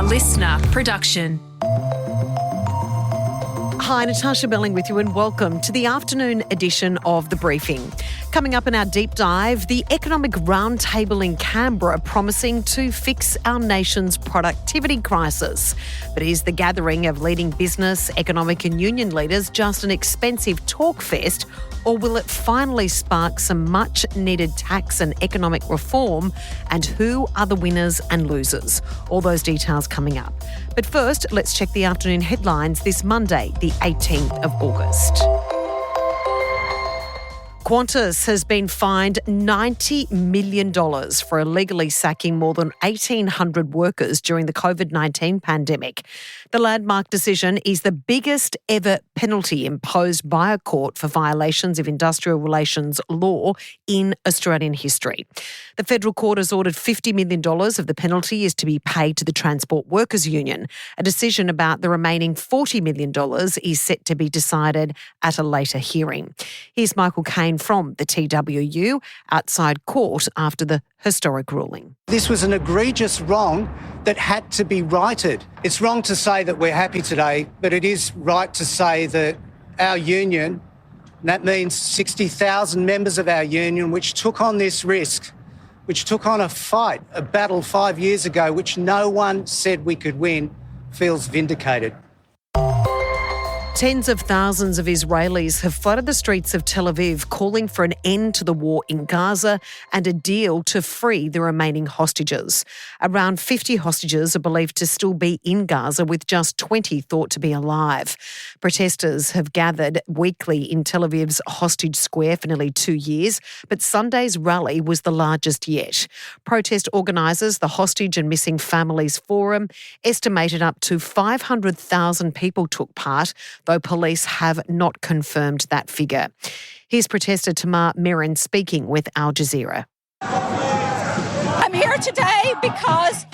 listener production. Hi, Natarsha Belling with you and welcome to the afternoon edition of The Briefing. Coming up in our deep dive, the economic roundtable in Canberra promising to fix our nation's productivity crisis. But is the gathering of leading business, economic and union leaders just an expensive talk fest, or will it finally spark some much-needed tax and economic reform? And who are the winners and losers? All those details coming up. But first, let's check the afternoon headlines this Monday, the 18th of August. Qantas has been fined $90 million for illegally sacking more than 1,800 workers during the COVID-19 pandemic. The landmark decision is the biggest ever penalty imposed by a court for violations of industrial relations law in Australian history. The federal court has ordered $50 million of the penalty is to be paid to the Transport Workers Union. A decision about the remaining $40 million is set to be decided at a later hearing. Here's Michael Keane from the TWU outside court after the historic ruling. This was an egregious wrong that had to be righted. It's wrong to say that we're happy today, but it is right to say that our union, and that means 60,000 members of our union, which took on this risk, which took on a fight, a battle 5 years ago, which no one said we could win, feels vindicated. Tens of thousands of Israelis have flooded the streets of Tel Aviv calling for an end to the war in Gaza and a deal to free the remaining hostages. Around 50 hostages are believed to still be in Gaza, with just 20 thought to be alive. Protesters have gathered weekly in Tel Aviv's Hostage Square for nearly 2 years, but Sunday's rally was the largest yet. Protest organisers, the Hostage and Missing Families Forum, estimated up to 500,000 people took part, though police have not confirmed that figure. Here's protester Tamar Mirin speaking with Al Jazeera. I'm here today because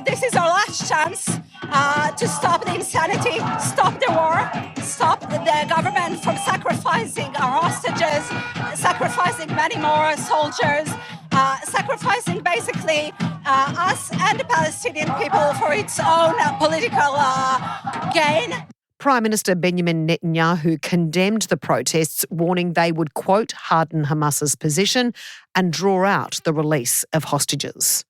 this is our last chance to stop the insanity, stop the war, stop the government from sacrificing our hostages, sacrificing many more soldiers, sacrificing basically us and the Palestinian people for its own political gain. Prime Minister Benjamin Netanyahu condemned the protests, warning they would, quote, harden Hamas's position and draw out the release of hostages.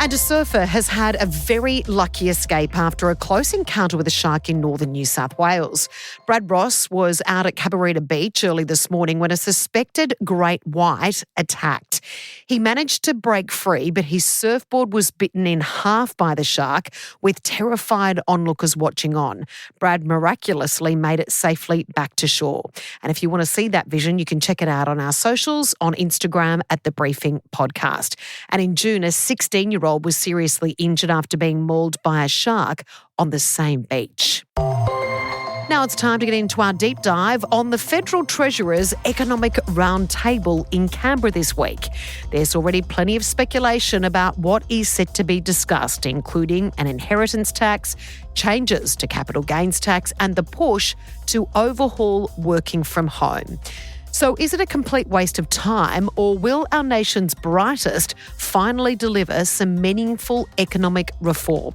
And a surfer has had a very lucky escape after a close encounter with a shark in northern New South Wales. Brad Ross was out at Cabarita Beach early this morning when a suspected great white attacked. He managed to break free, but his surfboard was bitten in half by the shark, with terrified onlookers watching on. Brad miraculously made it safely back to shore. And if you want to see that vision, you can check it out on our socials, on Instagram at The Briefing Podcast. And in June, a 16-year-old was seriously injured after being mauled by a shark on the same beach. Now it's time to get into our deep dive on the Federal Treasurer's Economic Roundtable in Canberra this week. There's already plenty of speculation about what is set to be discussed, including an inheritance tax, changes to capital gains tax, and the push to overhaul working from home. So is it a complete waste of time, or will our nation's brightest finally deliver some meaningful economic reform?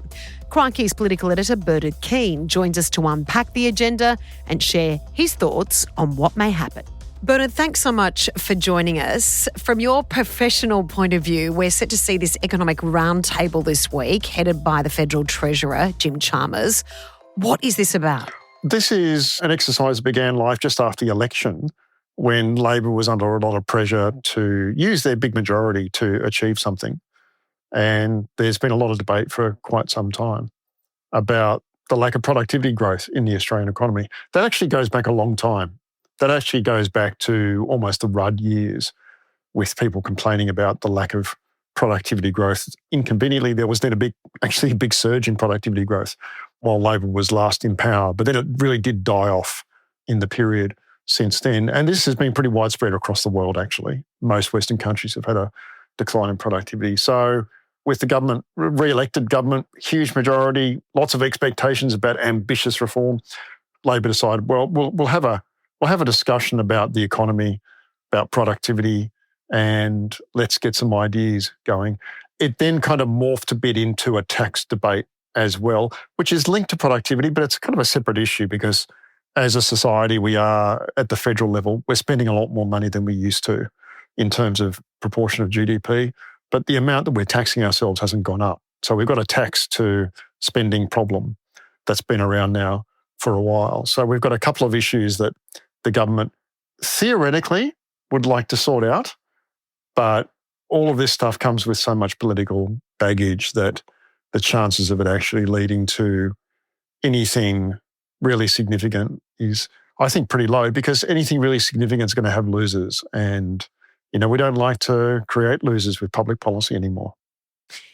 Crikey's political editor Bernard Keane joins us to unpack the agenda and share his thoughts on what may happen. Bernard, thanks so much for joining us. From your professional point of view, we're set to see this economic roundtable this week, headed by the Federal Treasurer, Jim Chalmers. What is this about? This is an exercise that began life just after the election, when Labor was under a lot of pressure to use their big majority to achieve something. And there's been a lot of debate for quite some time about the lack of productivity growth in the Australian economy. That actually goes back a long time. That actually goes back to almost the Rudd years, with people complaining about the lack of productivity growth. Inconveniently, there was then a big surge in productivity growth while Labor was last in power. But then it really did die off in the period since then. And this has been pretty widespread across the world, actually. Most Western countries have had a decline in productivity. So with the government, re-elected government, huge majority, lots of expectations about ambitious reform, Labor decided, well, we'll have a discussion about the economy, about productivity, and let's get some ideas going. it then kind of morphed a bit into a tax debate as well, which is linked to productivity, but it's kind of a separate issue because as a society, we are at the federal level, we're spending a lot more money than we used to in terms of proportion of GDP, but the amount that we're taxing ourselves hasn't gone up. So we've got a tax to spending problem that's been around now for a while. So we've got a couple of issues that the government theoretically would like to sort out, but all of this stuff comes with so much political baggage that the chances of it actually leading to anything really significant is, I think, pretty low, because anything really significant is going to have losers. And, we don't like to create losers with public policy anymore.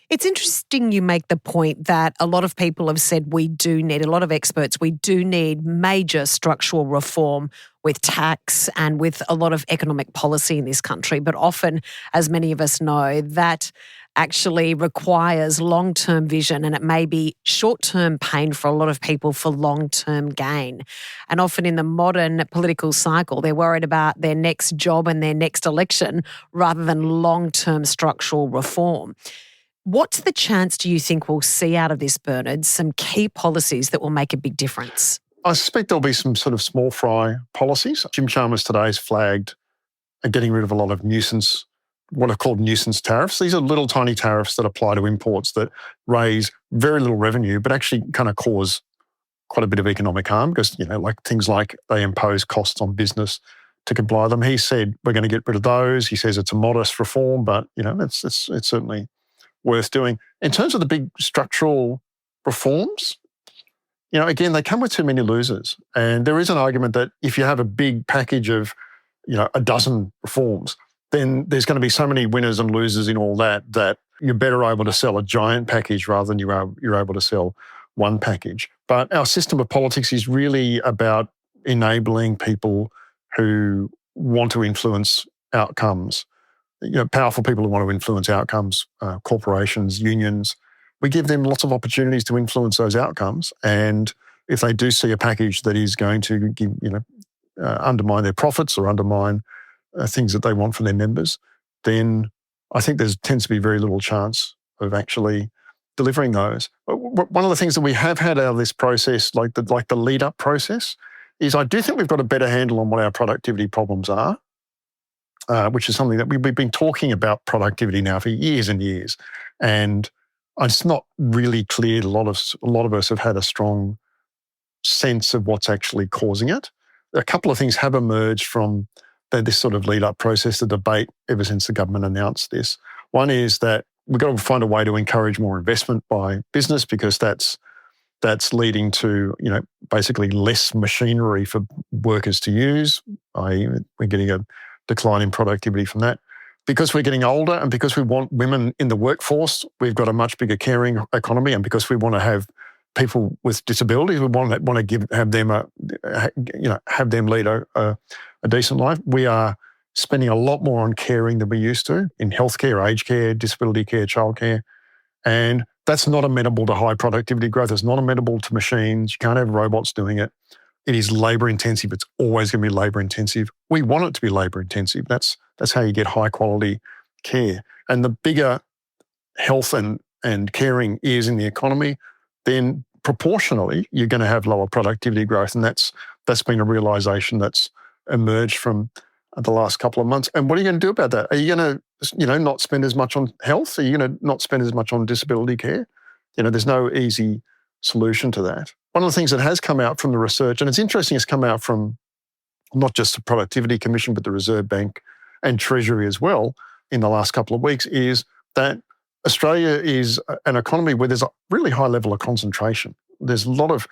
It's interesting you make the point that a lot of people have said we do need, a lot of experts, we do need major structural reform with tax and with a lot of economic policy in this country. But often, as many of us know, that actually requires long-term vision, and it may be short-term pain for a lot of people for long-term gain. And often in the modern political cycle, they're worried about their next job and their next election rather than long-term structural reform. What's the chance, do you think, we'll see out of this, Bernard, some key policies that will make a big difference? I suspect there'll be some sort of small fry policies. Jim Chalmers today has flagged getting rid of a lot of nuisance, what are called nuisance tariffs. These are little tiny tariffs that apply to imports that raise very little revenue, but actually kind of cause quite a bit of economic harm because, like things like they impose costs on business to comply with them. He said we're going to get rid of those. He says it's a modest reform, but, it's certainly worth doing. In terms of the big structural reforms, again, they come with too many losers. And there is an argument that if you have a big package of, a dozen reforms, then there's going to be so many winners and losers in all that you're better able to sell a giant package rather than you're able to sell one package. But our system of politics is really about enabling people who want to influence outcomes. Powerful people who want to influence outcomes, corporations, unions. We give them lots of opportunities to influence those outcomes. And if they do see a package that is going to give, undermine their profits or undermine things that they want for their members, then I think there tends to be very little chance of actually delivering those. One of the things that we have had out of this process, like the lead-up process, is I do think we've got a better handle on what our productivity problems are, which is something that we've been talking about productivity now for years and years. And it's not really clear. A lot of us have had a strong sense of what's actually causing it. A couple of things have emerged from this sort of lead-up process, the debate ever since the government announced this. One is that we've got to find a way to encourage more investment by business because that's leading to, basically less machinery for workers to use, i.e. we're getting a decline in productivity from that. Because we're getting older and because we want women in the workforce, we've got a much bigger caring economy, and because we want to have people with disabilities, we want to have them lead a decent life. We are spending a lot more on caring than we used to in healthcare, aged care, disability care, childcare, and that's not amenable to high productivity growth. It's not amenable to machines. You can't have robots doing it. It is labour intensive. It's always going to be labour intensive. We want it to be labour intensive. That's how you get high quality care. And the bigger health and caring is in the economy, then proportionally you're going to have lower productivity growth. And that's been a realisation that's emerged from the last couple of months. And what are you going to do about that? Are you going to, not spend as much on health? Are you going to not spend as much on disability care? There's no easy solution to that. One of the things that has come out from the research, and it's interesting, it's come out from not just the Productivity Commission, but the Reserve Bank and Treasury as well in the last couple of weeks, is that Australia is an economy where there's a really high level of concentration. There's a lot of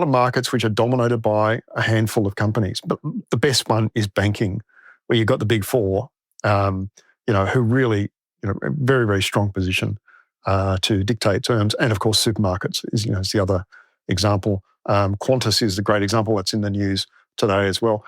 markets which are dominated by a handful of companies, but the best one is banking, where you've got the big four, who really, very, very strong position to dictate terms. And of course, supermarkets is the other example. Qantas is the great example that's in the news today as well.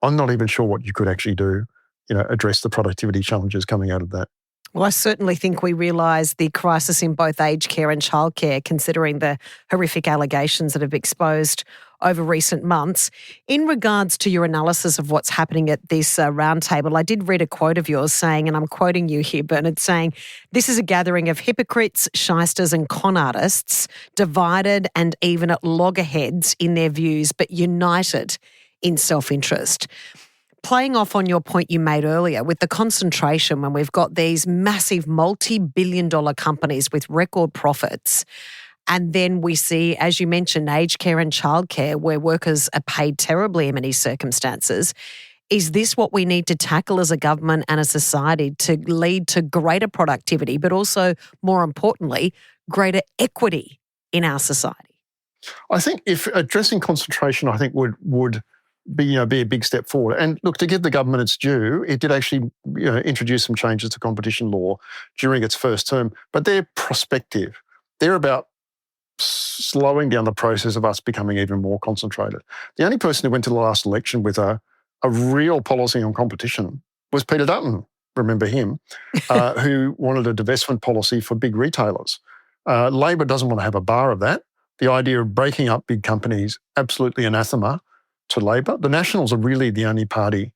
I'm not even sure what you could actually do, address the productivity challenges coming out of that. Well, I certainly think we realise the crisis in both aged care and childcare, considering the horrific allegations that have exposed over recent months. In regards to your analysis of what's happening at this roundtable, I did read a quote of yours saying, and I'm quoting you here, Bernard, saying, "This is a gathering of hypocrites, shysters and con artists, divided and even at loggerheads in their views, but united in self-interest." Playing off on your point you made earlier with the concentration when we've got these massive multi-billion-dollar companies with record profits, and then we see, as you mentioned, aged care and childcare where workers are paid terribly in many circumstances. Is this what we need to tackle as a government and a society to lead to greater productivity, but also, more importantly, greater equity in our society? I think if addressing concentration, I think would be a big step forward. And look, to give the government its due, it did actually introduce some changes to competition law during its first term, but they're prospective. They're about slowing down the process of us becoming even more concentrated. The only person who went to the last election with a real policy on competition was Peter Dutton, remember him, who wanted a divestment policy for big retailers. Labor doesn't want to have a bar of that. The idea of breaking up big companies, absolutely anathema to Labor. The Nationals are really the only party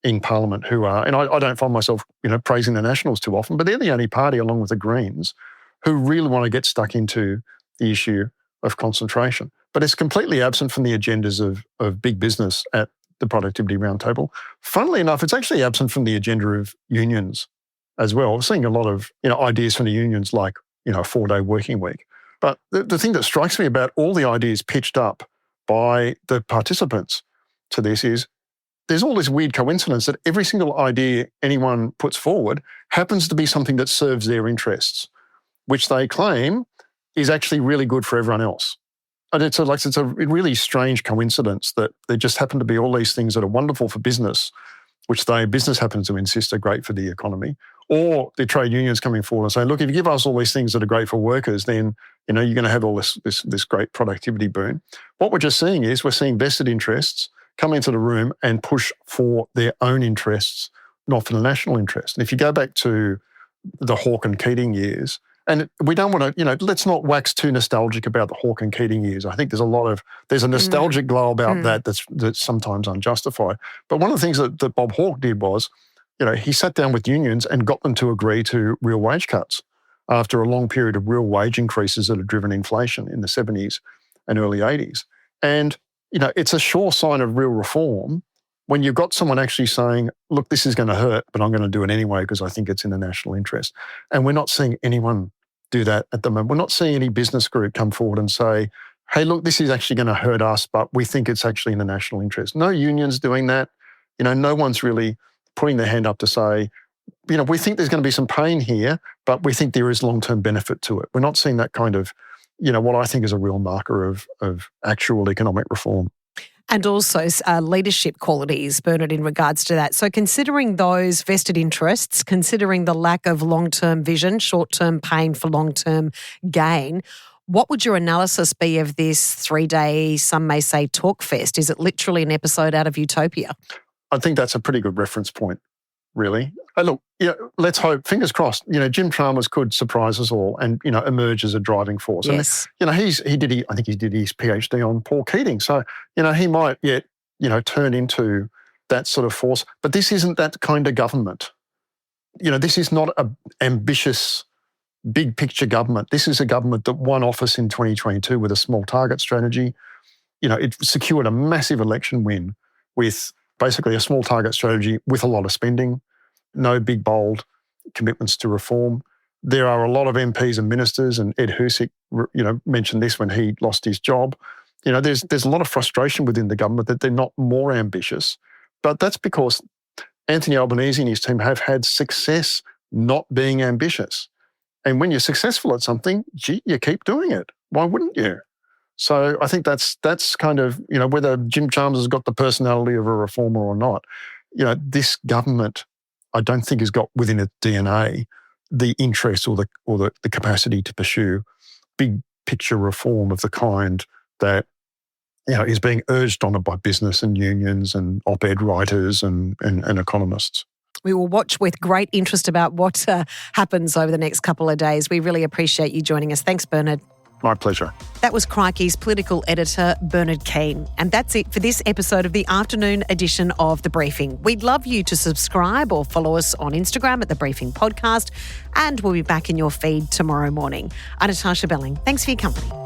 in Parliament who are, and I don't find myself, praising the Nationals too often, but they're the only party, along with the Greens, who really want to get stuck into the issue of concentration. But it's completely absent from the agendas of big business at the Productivity Roundtable. Funnily enough, it's actually absent from the agenda of unions as well. We're seeing a lot of ideas from the unions like a 4-day working week. But the thing that strikes me about all the ideas pitched up by the participants to this is there's all this weird coincidence that every single idea anyone puts forward happens to be something that serves their interests, which they claim is actually really good for everyone else. And it's a really strange coincidence that there just happen to be all these things that are wonderful for business, which business happens to insist are great for the economy, or the trade unions coming forward and saying, look, if you give us all these things that are great for workers, then you're going to have all this great productivity boom. What we're just seeing is we're seeing vested interests come into the room and push for their own interests, not for the national interest. And if you go back to the Hawke and Keating years, and we don't want to, let's not wax too nostalgic about the Hawke and Keating years. I think there's a nostalgic glow about that that's sometimes unjustified. But one of the things that Bob Hawke did was, he sat down with unions and got them to agree to real wage cuts after a long period of real wage increases that had driven inflation in the 70s and early 80s. And, it's a sure sign of real reform when you've got someone actually saying, look, this is going to hurt, but I'm going to do it anyway because I think it's in the national interest. And we're not seeing anyone do that at the moment. We're not seeing any business group come forward and say, hey, look, this is actually going to hurt us, but we think it's actually in the national interest. No unions doing that. No one's really putting their hand up to say, we think there's going to be some pain here, but we think there is long-term benefit to it. We're not seeing that kind of, what I think is a real marker of actual economic reform. And also leadership qualities, Bernard, in regards to that. So considering those vested interests, considering the lack of long-term vision, short-term pain for long-term gain, what would your analysis be of this 3-day, some may say, talk fest? Is it literally an episode out of Utopia? I think that's a pretty good reference point, really. Look, let's hope, fingers crossed, Jim Chalmers could surprise us all and, emerge as a driving force. Yes. And, I think he did his PhD on Paul Keating. So, he might yet, turn into that sort of force. But this isn't that kind of government. This is not an ambitious, big picture government. This is a government that won office in 2022 with a small target strategy. It secured a massive election win with basically a small target strategy with a lot of spending. No big, bold commitments to reform. There are a lot of MPs and ministers, and Ed Husic, mentioned this when he lost his job. There's a lot of frustration within the government that they're not more ambitious. But that's because Anthony Albanese and his team have had success not being ambitious. And when you're successful at something, you keep doing it. Why wouldn't you? So I think that's kind of, whether Jim Chalmers has got the personality of a reformer or not, this government, I don't think has got within its DNA the interest or the capacity to pursue big picture reform of the kind that is being urged on it by business and unions and op-ed writers and economists. We will watch with great interest about what happens over the next couple of days. We really appreciate you joining us. Thanks, Bernard. My pleasure. That was Crikey's political editor, Bernard Keane. And that's it for this episode of the afternoon edition of The Briefing. We'd love you to subscribe or follow us on Instagram at The Briefing Podcast, and we'll be back in your feed tomorrow morning. I'm Natarsha Belling. Thanks for your company.